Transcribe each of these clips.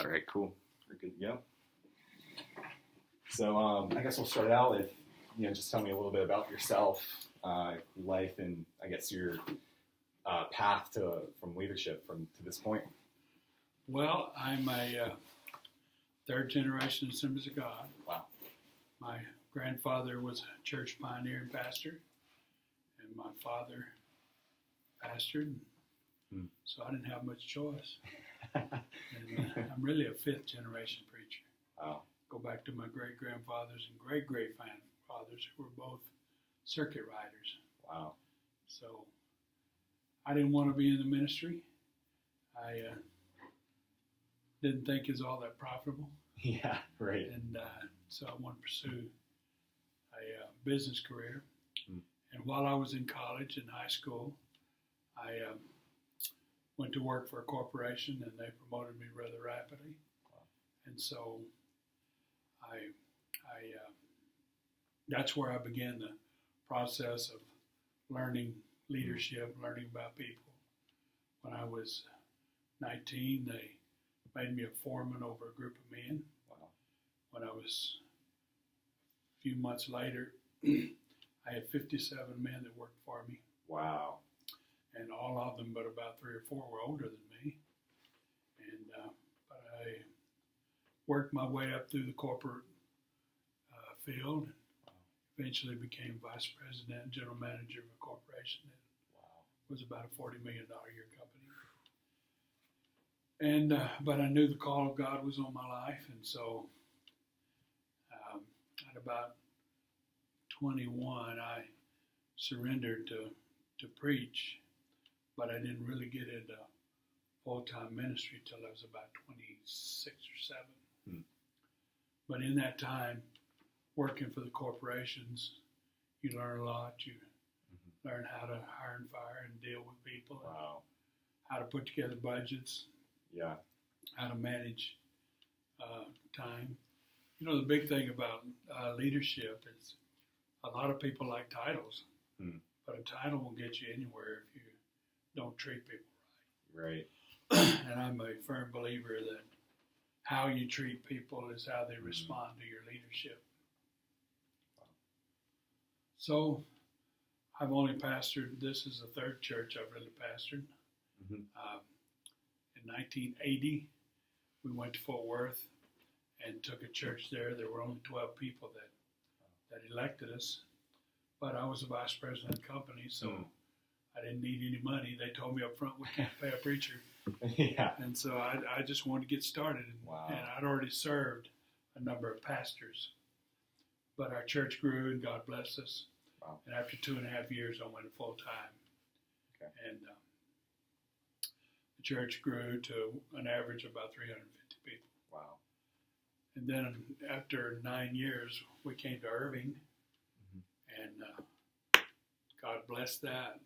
All right, cool. Very good. Yeah. So I guess we'll start out with, just tell me a little bit about yourself, life, and I guess your path from leadership to this point. Well, I'm a third generation Assemblies of God. Wow. My grandfather was a church pioneer and pastor, and my father pastored, so I didn't have much choice. And I'm really a fifth generation preacher. Wow. Go back to my great-grandfathers and great-grandfathers who were both circuit riders. Wow. So I didn't want to be in the ministry. I didn't think it was all that profitable. Yeah, right. And so I wanted to pursue a business career. And while I was in college and high school, I went to work for a corporation, and they promoted me rather rapidly. Wow. And so that's where I began the process of learning leadership, learning about people. When I was 19, they made me a foreman over a group of men. Wow. When I was a few months later, I had 57 men that worked for me. Wow. And all of them, but about 3 or 4 were older than me. And but I worked my way up through the corporate field. Eventually became vice president, general manager of a corporation that was about a $40 million a year company. And but I knew the call of God was on my life, and so at about 21, I surrendered to preach, but I didn't really get into full-time ministry till I was about 26 or 7. But in that time, working for the corporations, you learn a lot. You learn how to hire and fire and deal with people. Wow. How to put together budgets. Yeah. How to manage time. The big thing about leadership is a lot of people like titles, but a title won't get you anywhere if you don't treat people right. Right. And I'm a firm believer that how you treat people is how they respond to your leadership. So I've only pastored, this is the third church I've really pastored. In 1980, we went to Fort Worth and took a church there. There were only 12 people that elected us, but I was a vice president of the company, so I didn't need any money. They told me up front, we can't pay a preacher. Yeah. And so I just wanted to get started. Wow. And I'd already served a number of pastors. But our church grew, and God blessed us. Wow. And after 2.5 years, I went full time. Okay. And the church grew to an average of about 350 people. Wow. And then after 9 years, we came to Irving, and God blessed that.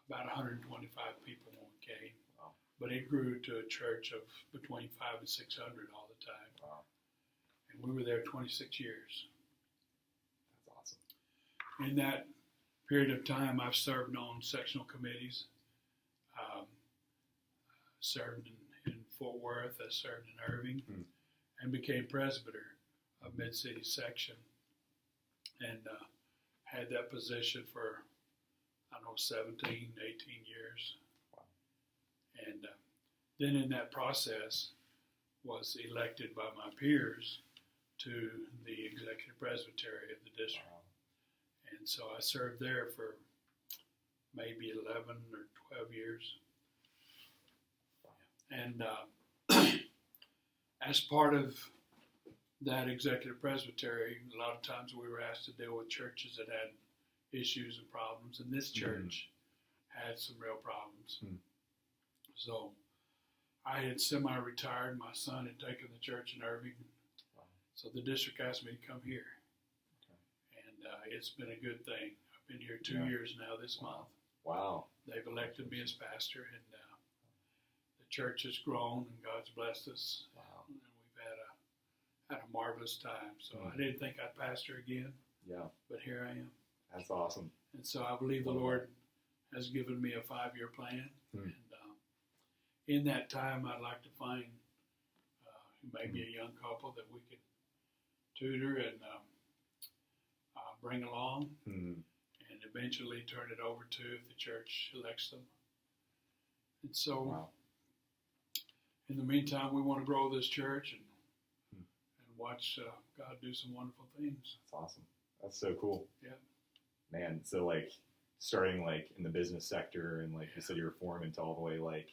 About 125 people when we came. Wow. But it grew to a church of between 500 and 600 all the time. Wow. And we were there 26 years. That's awesome. In that period of time, I've served on sectional committees. Served in Fort Worth. I served in Irving, and became presbyter of Mid-City section, and had that position for 17, 18 years. Wow. And then in that process was elected by my peers to the executive presbytery of the district. Wow. And so I served there for maybe 11 or 12 years. And as part of that executive presbytery, a lot of times we were asked to deal with churches that had issues and problems, and this church had some real problems. So I had semi-retired. My son had taken the church in Irving. Wow. So the district asked me to come here. Okay. And it's been a good thing. I've been here 2 years now this month. Wow. They've elected me as pastor, and the church has grown, and God's blessed us. Wow. And we've had a marvelous time. So I didn't think I'd pastor again. Yeah. But here I am. That's awesome. And so I believe the Lord has given me a 5-year plan. And in that time, I'd like to find maybe a young couple that we could tutor and bring along, and eventually turn it over to if the church elects them. And so, Wow. in the meantime, we want to grow this church and watch God do some wonderful things. That's awesome. That's so cool. Yeah. Man, so like starting like in the business sector and like you said you were foreman to all the way like,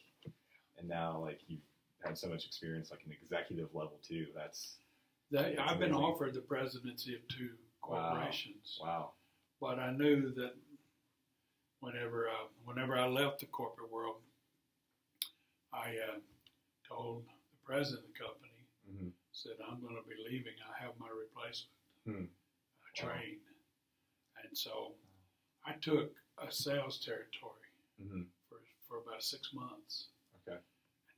and now like you've had so much experience like an executive level too. That's I've been amazing. offered the presidency of 2 corporations. Wow. But I knew that whenever I left the corporate world, I told the president of the company, said, I'm going to be leaving. I have my replacement trained. And so I took a sales territory for about 6 months. Okay.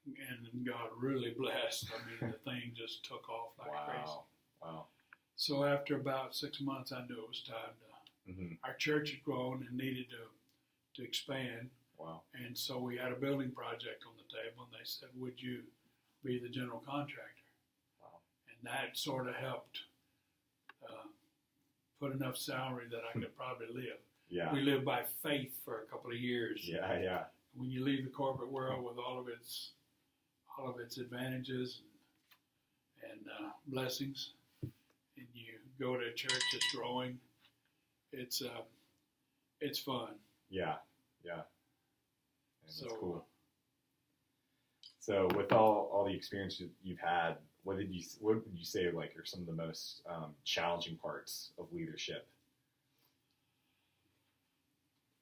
And God really blessed. I mean, the thing just took off like crazy. Wow. So after about 6 months, I knew it was time to. Our church had grown and needed to expand. Wow. And so we had a building project on the table, and they said, would you be the general contractor? Wow. And that sort of helped put enough salary that I could probably live. Yeah. We lived by faith for a couple of years. Yeah. When you leave the corporate world with all of its advantages and blessings, and you go to a church that's growing, it's fun. Yeah. And that's So, cool. So with all the experience you've had, what would you say like are some of the most challenging parts of leadership?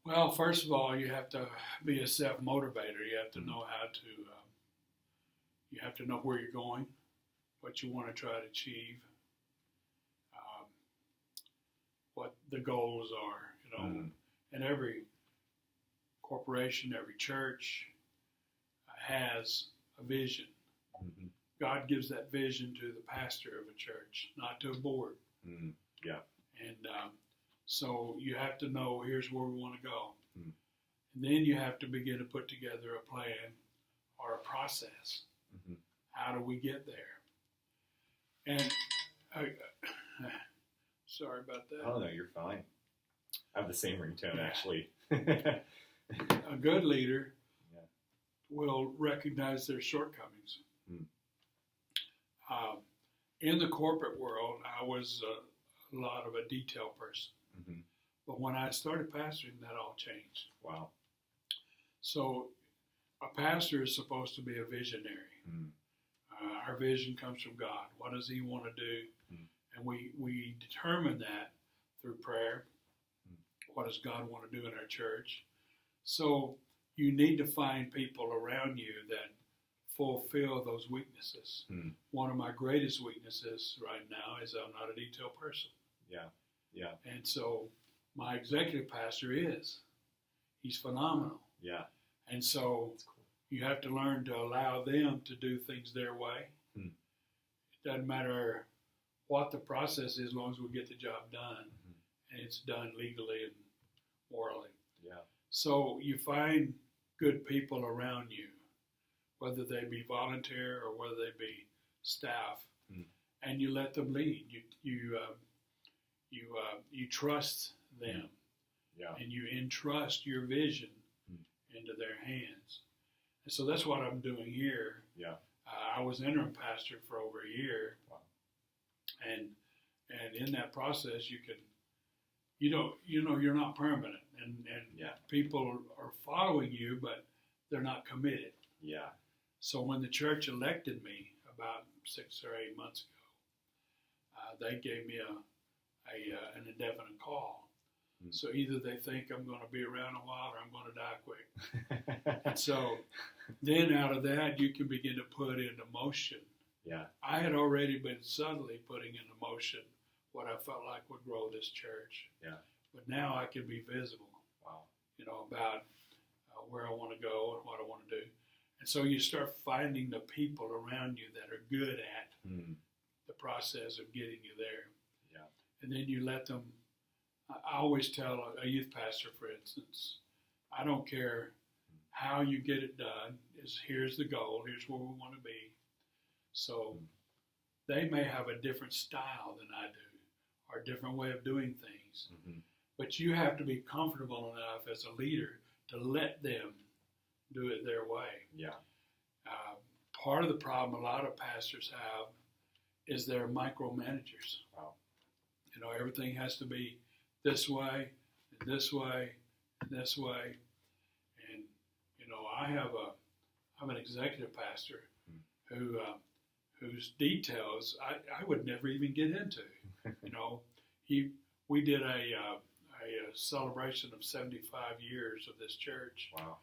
Well, first of all, you have to be a self-motivator. You have to know how to, you have to know where you're going, what you want to try to achieve, what the goals are, And every corporation, every church has a vision. God gives that vision to the pastor of a church, not to a board. Yeah. And so you have to know, here's where we want to go. And then you have to begin to put together a plan or a process. How do we get there? And sorry about that. Oh, no, you're fine. I have the same ringtone, actually. A good leader will recognize their shortcomings. In the corporate world, I was a lot of a detail person. But when I started pastoring, that all changed. Wow. So a pastor is supposed to be a visionary. Our vision comes from God. What does he want to do? And we determine that through prayer. What does God want to do in our church? So you need to find people around you that fulfill those weaknesses. One of my greatest weaknesses right now is I'm not a detail person. Yeah. And so my executive pastor is. He's phenomenal. Yeah. And so you have to learn to allow them to do things their way. It doesn't matter what the process is as long as we get the job done. And it's done legally and morally. Yeah. So you find good people around you, whether they be volunteer or whether they be staff, and you let them lead. You trust them, and you entrust your vision into their hands. And so that's what I'm doing here. Yeah. I was interim pastor for over a year. Wow. And in that process, you're not permanent, and people are following you, but they're not committed. Yeah. So when the church elected me about 6 or 8 months ago, they gave me an indefinite call. So either they think I'm going to be around a while or I'm going to die quick. And so then out of that, you can begin to put into motion. Yeah. I had already been subtly putting into motion what I felt like would grow this church. Yeah. But now I can be visible. Wow. About where I want to go and what I want to do. And so you start finding the people around you that are good at the process of getting you there. Yeah. And then you let them. I always tell a youth pastor, for instance, I don't care how you get it done. Here's the goal. Here's where we want to be. So they may have a different style than I do, or a different way of doing things. Mm-hmm. But you have to be comfortable enough as a leader to let them do it their way. Yeah. Part of the problem a lot of pastors have is they're micromanagers. Wow. You know, everything has to be this way, and this way, and this way. And, you know, I'm an executive pastor whose details I would never even get into. You know, we did a celebration of 75 years of this church. Wow.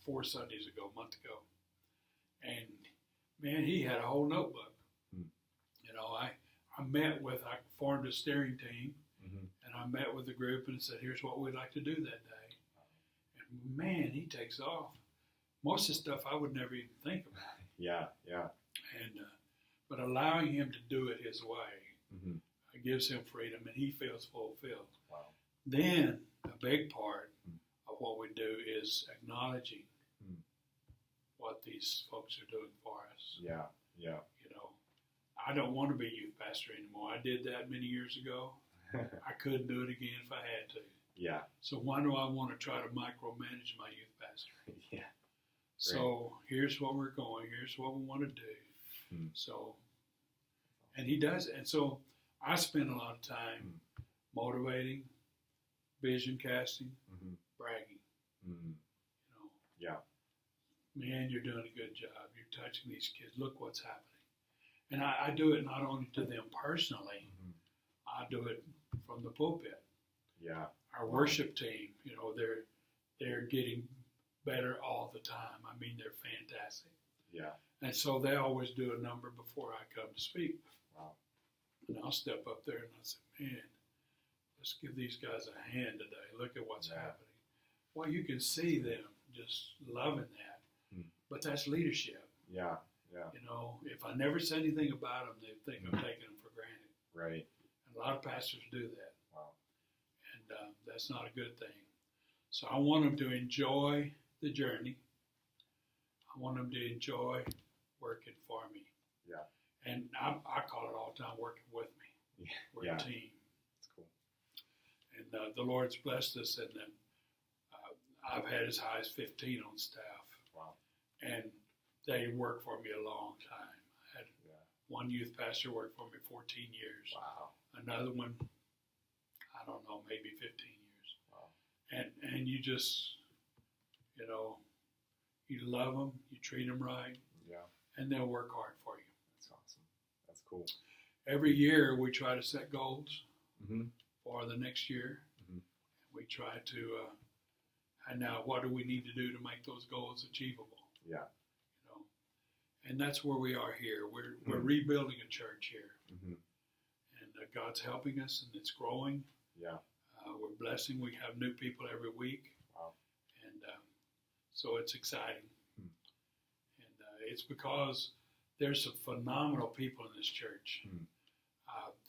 4 Sundays ago, a month ago. And man, he had a whole notebook. You know, I formed a steering team, and I met with the group and said, here's what we'd like to do that day. And man, he takes off. Most of the stuff I would never even think about. Yeah. And but allowing him to do it his way gives him freedom, and he feels fulfilled. Wow. Then a big part of what we do is acknowledging what these folks are doing for us. Yeah. You know, I don't want to be youth pastor anymore. I did that many years ago. I couldn't do it again if I had to. Yeah. So why do I want to try to micromanage my youth pastor? Yeah. So here's what we're going. Here's what we want to do. So, and he does it. And so I spend a lot of time motivating, vision casting, bragging. You know. Yeah. Man, you're doing a good job. You're touching these kids. Look what's happening. And I do it not only to them personally. I do it from the pulpit. Yeah. Our worship team, you know, they're getting better all the time. I mean, they're fantastic. Yeah. And so they always do a number before I come to speak. Wow. And I'll step up there and I'll say, man, let's give these guys a hand today. Look at what's happening. Well, you can see them just loving that. But that's leadership. Yeah. You know, if I never say anything about them, they think I'm taking them for granted. Right. And a lot of pastors do that. Wow. And that's not a good thing. So I want them to enjoy the journey. I want them to enjoy working for me. Yeah. And I call it all the time working with me. Yeah. We're a team. That's cool. And the Lord's blessed us, and I've had as high as 15 on staff. Wow. And they worked for me a long time. I had one youth pastor work for me 14 years. Wow. Another one, I don't know, maybe 15 years. Wow. And you just, you know, you love them, you treat them right. Yeah. And they'll work hard for you. That's awesome. That's cool. Every year we try to set goals for the next year. We try to, and now what do we need to do to make those goals achievable? Yeah. You know, and that's where we are here. We're rebuilding a church here. And God's helping us, and it's growing. Yeah. We're blessing. We have new people every week. Wow. And so it's exciting. And it's because there's some phenomenal people in this church.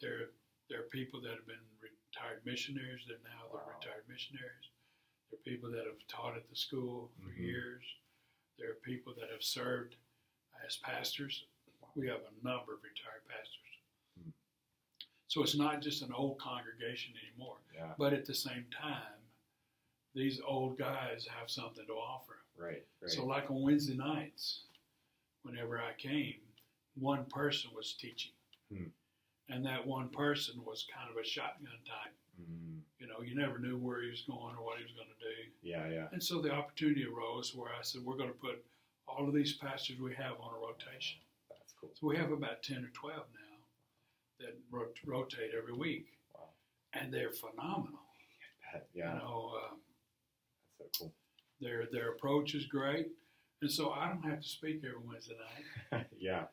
There are people that have been retired missionaries. They're retired missionaries. There are people that have taught at the school for years. There are people that have served as pastors. We have a number of retired pastors. So it's not just an old congregation anymore. Yeah. But at the same time, these old guys have something to offer. Right. So like on Wednesday nights, whenever I came, one person was teaching. And that one person was kind of a shotgun type. You know, you never knew where he was going or what he was going to do. Yeah. And so the opportunity arose where I said, we're going to put all of these pastors we have on a rotation. That's cool. So we have about 10 or 12 now that rotate every week. Wow. And they're phenomenal. Yeah. You know, that's so cool. Their approach is great. And so I don't have to speak every Wednesday night. Yeah.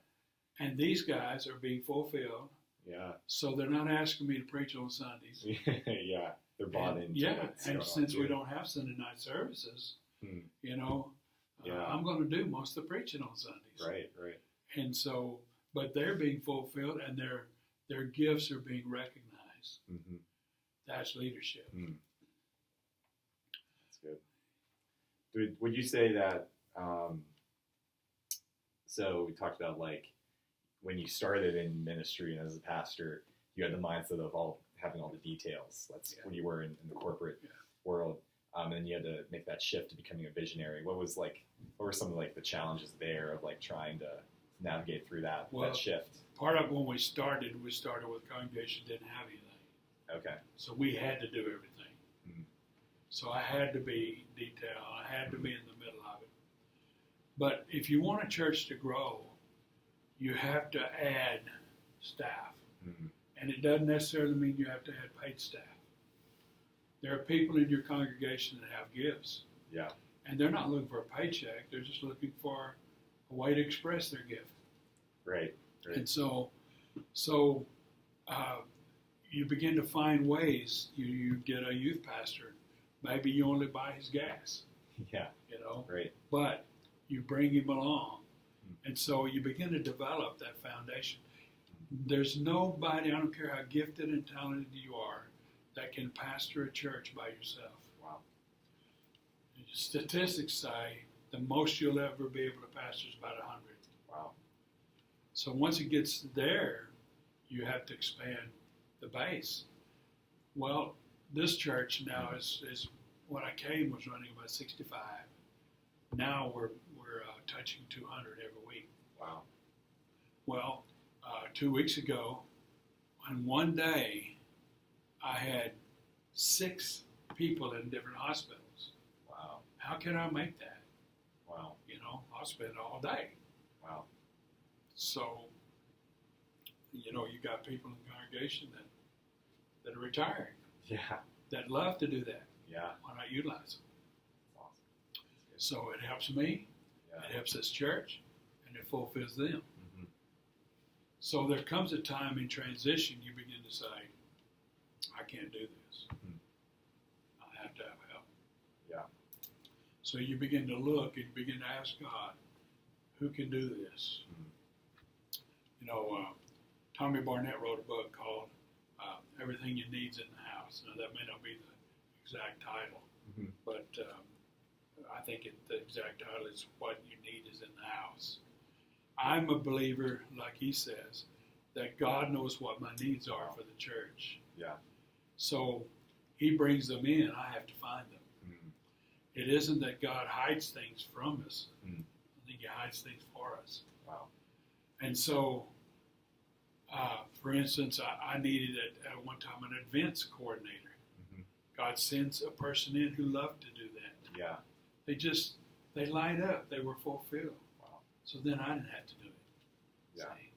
And these guys are being fulfilled. Yeah. So they're not asking me to preach on Sundays. Yeah. They're bought into yeah, what's and going since on, we don't have Sunday night services, you know, Yeah. I'm going to do most of the preaching on Sundays. Right. And so, but they're being fulfilled, and their gifts are being recognized. That's leadership. That's good. Would you say that? So we talked about like when you started in ministry and as a pastor, you had the mindset of having all the details. That's when you were in the corporate world. And you had to make that shift to becoming a visionary. What were some of the challenges there of trying to navigate through that shift? Part of when we started with congregation didn't have anything. Okay. So we had to do everything. Mm-hmm. So I had to be detailed. I had to be in the middle of it. But if you want a church to grow, you have to add staff. Mm-hmm. And it doesn't necessarily mean you have to add paid staff. There are people in your congregation that have gifts. Yeah. And they're not looking for a paycheck. They're just looking for a way to express their gift. Right. And so you begin to find ways. You get a youth pastor. Maybe you only buy his gas. Yeah. Right. But you bring him along. And so you begin to develop that foundation. There's nobody, I don't care how gifted and talented you are, that can pastor a church by yourself. Wow. Statistics say the most you'll ever be able to pastor is about 100. Wow. So once it gets there, you have to expand the base. Well, this church now is when I came was running about 65. Now we're touching 200 every week. Wow. Well, 2 weeks ago, on one day, I had 6 people in different hospitals. Wow. How can I make that? Wow. I'll spend all day. Wow. So, you got people in the congregation that are retiring. Yeah. That love to do that. Yeah. Why not utilize them? That's awesome. So it helps me. Yeah. It helps this church, and it fulfills them. Mm-hmm. So there comes a time in transition you begin to say, I can't do this. Mm-hmm. I have to have help. Yeah. So you begin to look and you begin to ask God, who can do this? Mm-hmm. Tommy Barnett wrote a book called Everything You Need's in the House. Now that may not be the exact title, mm-hmm. but I think the exact title is What You Need Is in the House. I'm a believer, like he says, that God knows what my needs are for the church. Yeah. So he brings them in. I have to find them. Mm-hmm. It isn't that God hides things from us. Mm-hmm. I think he hides things for us. Wow. And so, for instance, I needed at one time an events coordinator. Mm-hmm. God sends a person in who loved to do that. Yeah. They light up. They were fulfilled. Wow. So then I didn't have to do it. Yeah. See?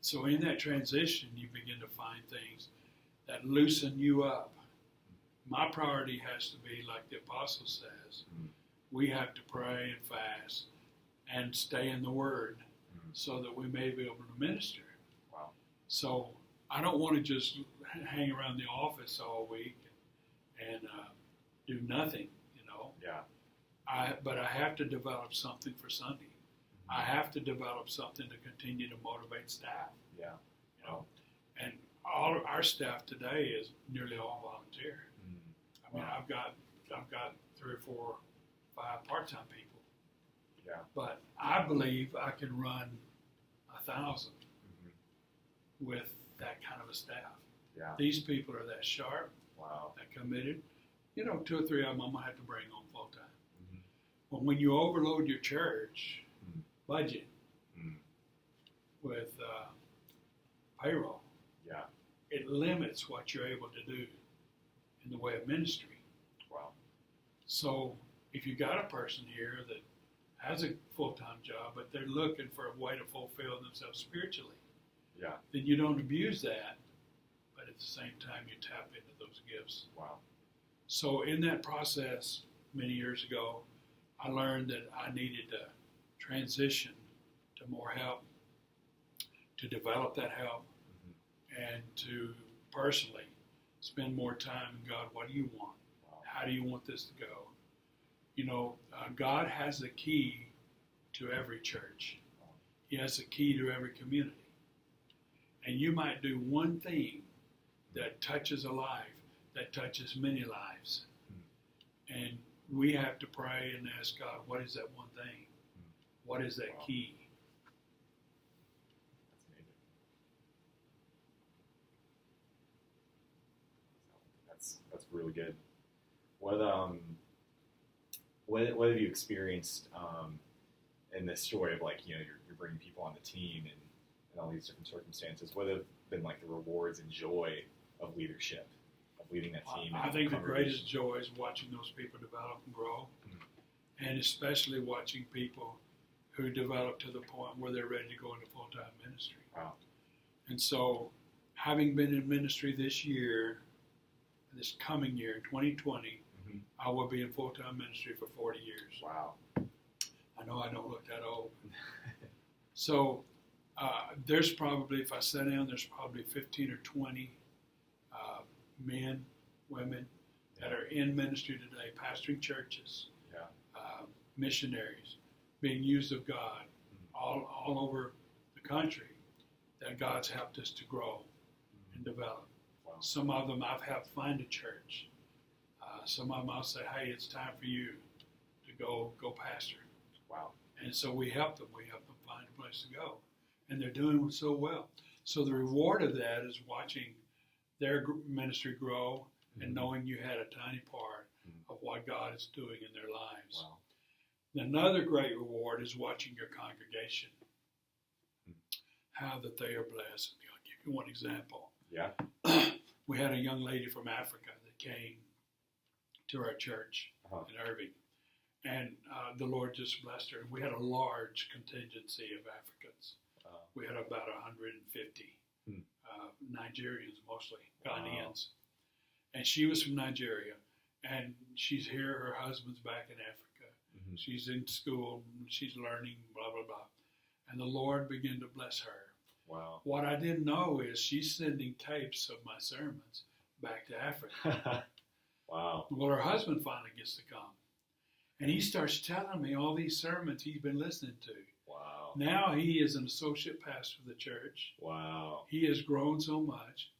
So in that transition, you begin to find things that loosen you up. My priority has to be, like the apostle says, we have to pray and fast and stay in the Word so that we may be able to minister. Wow. So I don't want to just hang around the office all week and do nothing, Yeah. But I have to develop something for Sunday. I have to develop something to continue to motivate staff. Yeah. And all our staff today is nearly all volunteer. I mean, I've got 3 or 4, 5 part-time people. Yeah. But I believe I can run 1,000 with that kind of a staff. Yeah. These people are that sharp, Wow. that committed. 2 or 3 of them I'm gonna have to bring on full time. Mm-hmm. But when you overload your church budget Mm. with payroll, Yeah. it limits what you're able to do in the way of ministry. Wow. So if you got a person here that has a full-time job, but they're looking for a way to fulfill themselves spiritually, Yeah. then you don't abuse that, but at the same time you tap into those gifts. Wow. So in that process, many years ago, I learned that I needed to transition to more help, to develop that help, and to personally spend more time in God. What do you want? Wow. How do you want this to go? God has a key to every church. He has a key to every community. And you might do one thing that touches a life, that touches many lives. And we have to pray and ask God, what is that one thing? What is that Wow. key? That's That's really good. What have you experienced in this story of like, you know, you're bringing people on the team and all these different circumstances? What have been like the rewards and joy of leadership, of leading that team? I think the greatest joy is watching those people develop and grow, and especially watching people who develop to the point where they're ready to go into full-time ministry. Wow. And so, having been in ministry this coming year, 2020, I will be in full-time ministry for 40 years. Wow. I know I don't look that old. So, there's probably, if I sit down, there's probably 15 or 20 men, women that are in ministry today, pastoring churches, missionaries, being used of God all over the country, that God's helped us to grow and develop. Wow. Some of them I've helped find a church. Some of them I'll say, hey, it's time for you to go pastor. Wow. And so we help them. We help them find a place to go. And they're doing so well. So the reward of that is watching their ministry grow and knowing you had a tiny part of what God is doing in their lives. Wow. Another great reward is watching your congregation, how that they are blessed. I'll give you one example. Yeah. We had a young lady from Africa that came to our church in Irving, and the Lord just blessed her. We had a large contingency of Africans. We had about 150 Nigerians, mostly Ghanaians, and she was from Nigeria, and she's here. Her husband's back in Africa. She's in school. She's learning. Blah blah blah, and the Lord began to bless her. Wow. What I didn't know is she's sending tapes of my sermons back to Africa. Wow. Well, her husband finally gets to come. And he starts telling me all these sermons he's been listening to. Wow. Now he is an associate pastor of the church. Wow. He has grown so much.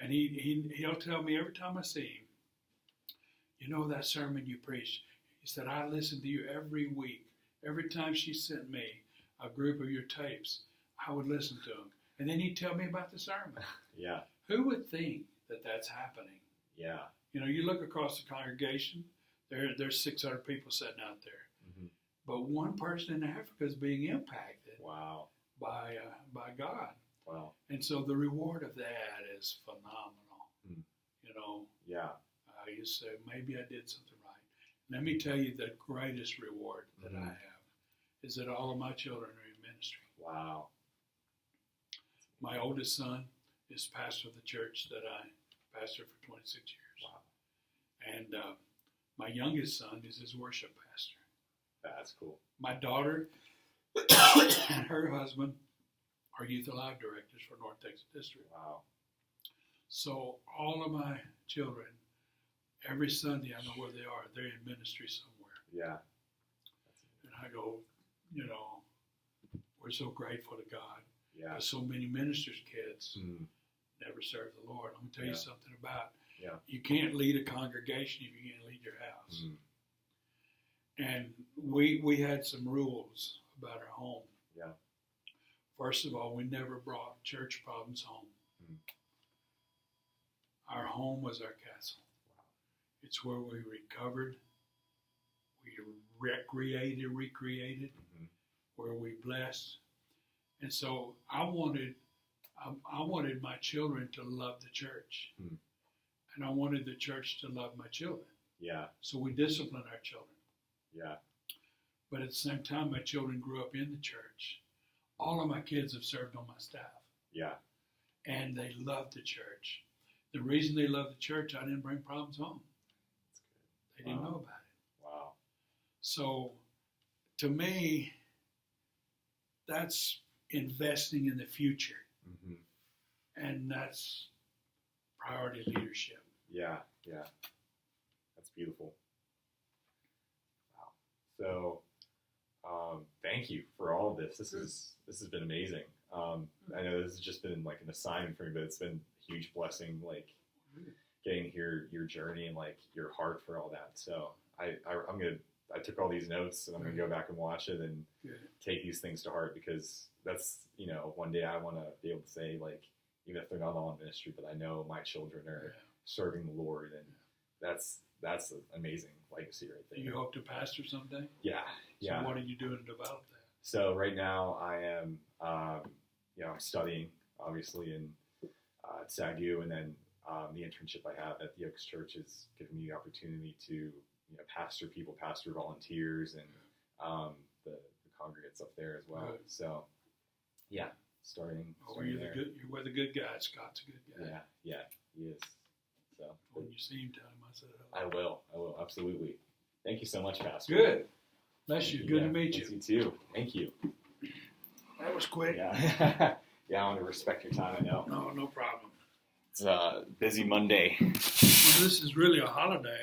And he'll tell me every time I see him, you know that sermon you preached? He said, I listen to you every week. Every time she sent me a group of your tapes, I would listen to them. And then he'd tell me about the sermon. Yeah. Who would think that that's happening? Yeah. You know, you look across the congregation, there's 600 people sitting out there. But one person in Africa is being impacted by God. Wow. And so the reward of that is phenomenal. You know, you say, maybe I did something right. Let me tell you the greatest reward that I have is that all of my children are in ministry. Wow. My oldest son is pastor of the church that I pastored for 26 years. Wow. And my youngest son is his worship pastor. That's cool. My daughter and her husband are Youth Alive directors for North Texas District. Wow. So all of my children, every Sunday I know where they are. They're in ministry somewhere. Yeah. And I go, you know, we're so grateful to God. Yeah. Because so many ministers' kids never serve the Lord. I'm going to tell you something about you can't lead a congregation if you can't lead your house. And we had some rules about our home. Yeah. First of all, we never brought church problems home. Our home was our castle. Wow. It's where we recovered, we recreated, where we blessed. And so I wanted my children to love the church. And I wanted the church to love my children. Yeah. So we disciplined our children. Yeah. But at the same time, my children grew up in the church. All of my kids have served on my staff. Yeah. And they love the church. The reason they love the church, I didn't bring problems home. That's good. They didn't know about it. Wow. So, to me, that's investing in the future. And that's priority leadership. Yeah, yeah. That's beautiful. Wow. So, thank you for all of this. This has been amazing. I know this has just been like an assignment for me, but it's been a huge blessing, like getting to hear your journey and like your heart for all that. So I took all these notes and I'm gonna go back and watch it and take these things to heart, because that's, one day I want to be able to say, like, even if they're not all in ministry, but I know my children are serving the Lord, and that's an amazing legacy right there. You hope to pastor someday? Yeah. So what are you doing to develop that? So right now I am, I'm studying obviously at SAGU, and then the internship I have at the Oaks Church is giving me the opportunity to pastor people, pastor volunteers, and the congregates up there as well. Good. So yeah, starting You're there. You're the good guy. Scott's a good guy. Yeah, he is. So when you see him, tell him I said I hello. will absolutely. Thank you so much, Pastor. Good. Bless you. Good to meet you. You too. Thank you. That was quick. Yeah. Yeah, I want to respect your time. I know. No problem. It's a busy Monday. Well, this is really a holiday.